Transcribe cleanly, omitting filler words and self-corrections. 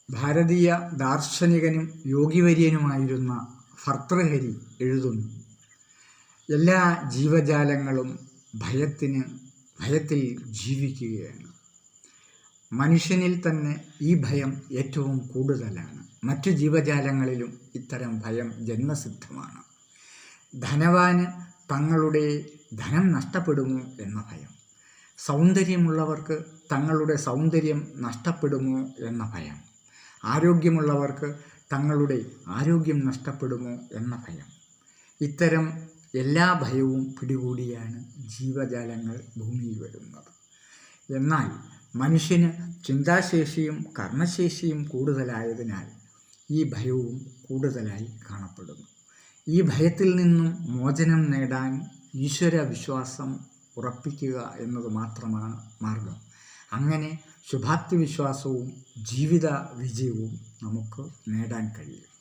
ഭാരതീയ ദാർശനികനും യോഗിവര്യനുമായിരുന്ന ഭർതൃഹരി എഴുതുന്നു, എല്ലാ ജീവജാലങ്ങളും ഭയത്തിൽ ജീവിക്കുകയാണ്. മനുഷ്യനിൽ തന്നെ ഈ ഭയം ഏറ്റവും കൂടുതലാണ്. മറ്റു ജീവജാലങ്ങളിലും ഇത്തരം ഭയം ജന്മസിദ്ധമാണ്. ധനവാന് തങ്ങളുടെ ധനം നഷ്ടപ്പെടുമോ എന്ന ഭയം, സൗന്ദര്യമുള്ളവർക്ക് തങ്ങളുടെ സൗന്ദര്യം നഷ്ടപ്പെടുമോ എന്ന ഭയം, ആരോഗ്യമുള്ളവർക്ക് തങ്ങളുടെ ആരോഗ്യം നഷ്ടപ്പെടുമോ എന്ന ഭയം. ഇത്തരം എല്ലാ ഭയവും പിടികൂടിയാണ് ജീവജാലങ്ങൾ ഭൂമിയിൽ വരുന്നത്. എന്നാൽ മനുഷ്യന് ചിന്താശേഷിയും കർമ്മശേഷിയും കൂടുതലായതിനാൽ ഈ ഭയവും കൂടുതലായി കാണപ്പെടുന്നു. ഈ ഭയത്തിൽ നിന്നും മോചനം നേടാൻ ഈശ്വര വിശ്വാസം ഉറപ്പിക്കുക എന്നത് മാത്രമാണ് മാർഗം. അങ്ങനെ ശുഭാപ്തി വിശ്വാസവും ജീവിത വിജയവും നമുക്ക് നേടാൻ കഴിയും.